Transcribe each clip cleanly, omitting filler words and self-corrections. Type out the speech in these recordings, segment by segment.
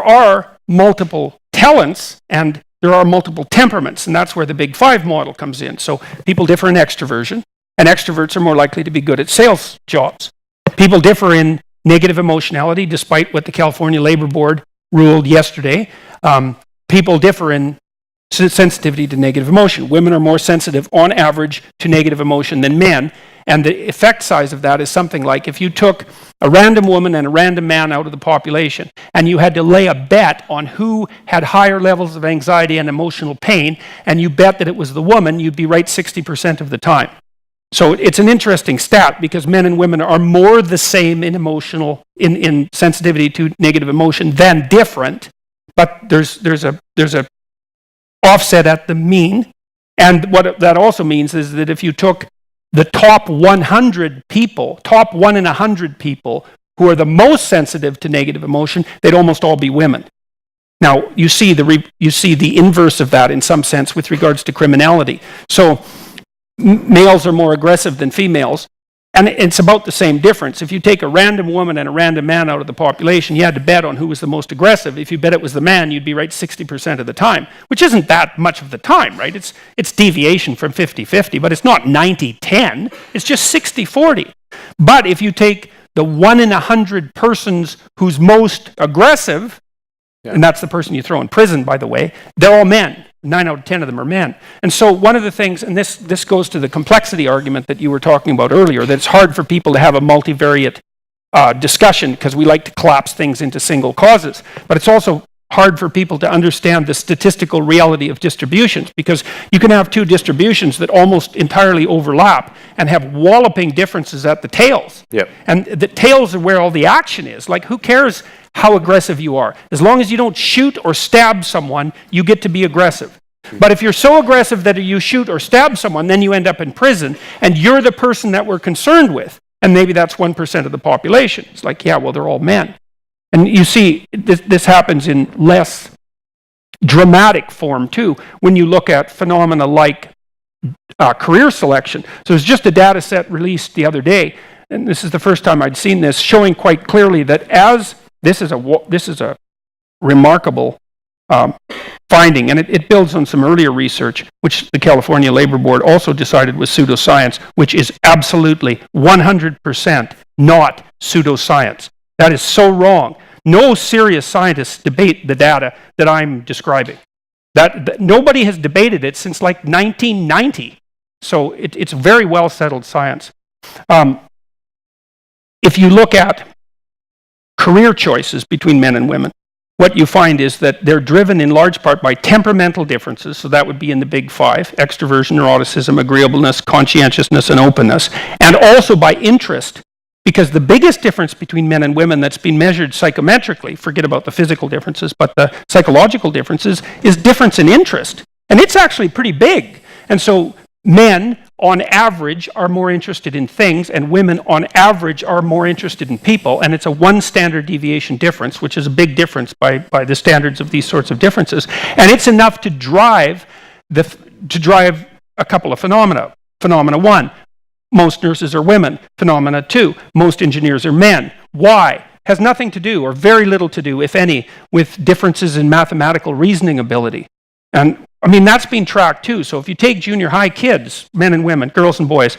are multiple talents and there are multiple temperaments, and that's where the Big Five model comes in. So people differ in extroversion, and extroverts are more likely to be good at sales jobs. People differ in negative emotionality, despite what the California Labor Board ruled yesterday. People differ in sensitivity to negative emotion. Women are more sensitive on average to negative emotion than men, and the effect size of that is something like if you took a random woman and a random man out of the population and you had to lay a bet on who had higher levels of anxiety and emotional pain, and you bet that it was the woman, you'd be right 60% of the time. So it's an interesting stat because men and women are more the same in in sensitivity to negative emotion than different, but there's a offset at the mean. And what that also means is that if you took the top 100 people, top 1 in 100 people who are the most sensitive to negative emotion, they'd almost all be women. Now, you see the inverse of that in some sense with regards to criminality. So males are more aggressive than females, and it's about the same difference. If you take a random woman and a random man out of the population, you had to bet on who was the most aggressive. If you bet it was the man, you'd be right 60% of the time, which isn't that much of the time, right? It's deviation from 50-50, but it's not 90-10. It's just 60-40. But if you take the 1 in 100 persons who's most aggressive, and that's the person you throw in prison, by the way, they're all men. 9 out of 10 of them are men. And so one of the things, and this goes to the complexity argument that you were talking about earlier, that it's hard for people to have a multivariate discussion because we like to collapse things into single causes. But it's also hard for people to understand the statistical reality of distributions, because you can have two distributions that almost entirely overlap and have walloping differences at the tails. Yep. And the tails are where all the action is. Like, who cares how aggressive you are? As long as you don't shoot or stab someone, you get to be aggressive. But if you're so aggressive that you shoot or stab someone, then you end up in prison, and you're the person that we're concerned with. And maybe that's 1% of the population. It's like, yeah, well, they're all men. And you see, this happens in less dramatic form, too, when you look at phenomena like career selection. So there's just a data set released the other day, and this is the first time I'd seen this, showing quite clearly that this is a remarkable finding, and it builds on some earlier research, which the California Labor Board also decided was pseudoscience, which is absolutely 100% not pseudoscience. That is so wrong. No serious scientists debate the data that I'm describing. That nobody has debated it since like 1990. So it's very well settled science. If you look at career choices between men and women, what you find is that they're driven in large part by temperamental differences, so that would be in the Big Five: extroversion, neuroticism, agreeableness, conscientiousness, and openness, and also by interest, because the biggest difference between men and women that's been measured psychometrically, forget about the physical differences, but the psychological differences, is difference in interest. And it's actually pretty big. And so men, on average, are more interested in things, and women, on average, are more interested in people. And it's a 1 standard deviation difference, which is a big difference by the standards of these sorts of differences. And it's enough to drive a couple of phenomena. Phenomena 1, most nurses are women. Phenomena 2, most engineers are men. Why? Has nothing to do, or very little to do, if any, with differences in mathematical reasoning ability. And I mean, that's been tracked too. So if you take junior high kids, men and women, girls and boys,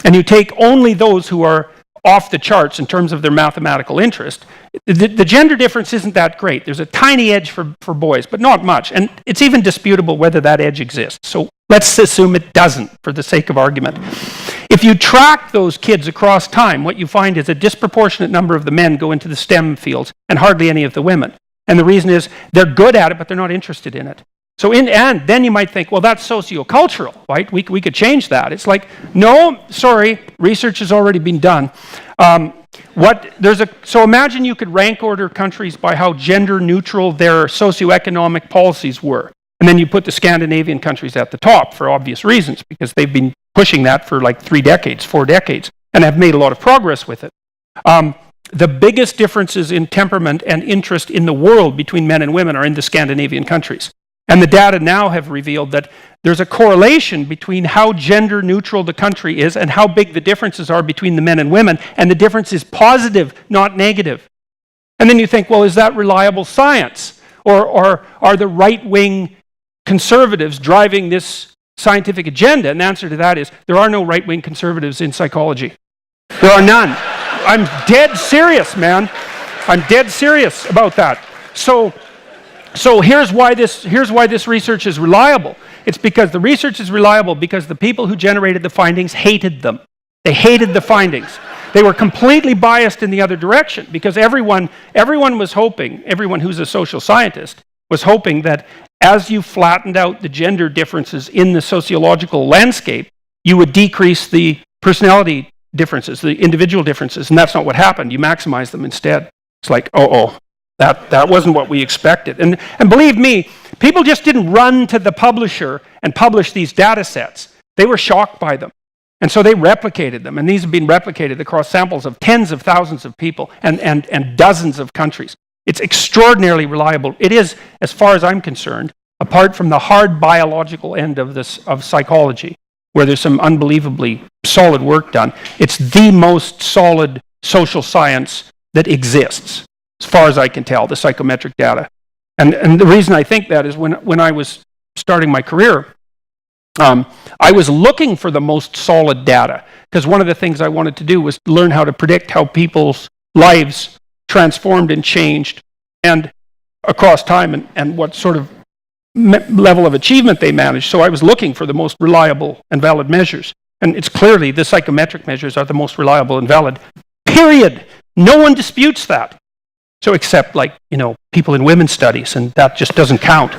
and you take only those who are off the charts in terms of their mathematical interest, the gender difference isn't that great. There's a tiny edge for boys, but not much. And it's even disputable whether that edge exists. So let's assume it doesn't, for the sake of argument. If you track those kids across time, what you find is a disproportionate number of the men go into the STEM fields and hardly any of the women. And the reason is they're good at it, but they're not interested in it. So and then you might think, well, that's sociocultural, right? We could change that. It's like, no, sorry, research has already been done. So imagine you could rank order countries by how gender neutral their socioeconomic policies were. And then you put the Scandinavian countries at the top for obvious reasons, because they've been pushing that for like 4 decades, and have made a lot of progress with it. The biggest differences in temperament and interest in the world between men and women are in the Scandinavian countries. And the data now have revealed that there's a correlation between how gender neutral the country is and how big the differences are between the men and women, and the difference is positive, not negative. And then you think, well, is that reliable science? Or are the right-wing conservatives driving this scientific agenda? And the answer to that is, there are no right-wing conservatives in psychology. There are none. I'm dead serious, man. I'm dead serious about that. So here's why this research is reliable. It's because the research is reliable because the people who generated the findings hated them. They hated the findings. They were completely biased in the other direction because everyone was hoping, everyone who's a social scientist was hoping that as you flattened out the gender differences in the sociological landscape, you would decrease the personality differences, the individual differences, and that's not what happened. You maximize them instead. It's like, that wasn't what we expected. And believe me, people just didn't run to the publisher and publish these data sets. They were shocked by them. And so they replicated them, and these have been replicated across samples of tens of thousands of people and dozens of countries. It's extraordinarily reliable. It is, as far as I'm concerned, apart from the hard biological end of psychology, where there's some unbelievably solid work done, it's the most solid social science that exists, as far as I can tell, the psychometric data. And the reason I think that is when I was starting my career, I was looking for the most solid data, because one of the things I wanted to do was learn how to predict how people's lives transformed and changed and across time and what sort of level of achievement they managed. So I was looking for the most reliable and valid measures. And it's clearly the psychometric measures are the most reliable and valid, period. No one disputes that. So except people in women's studies, and that just doesn't count.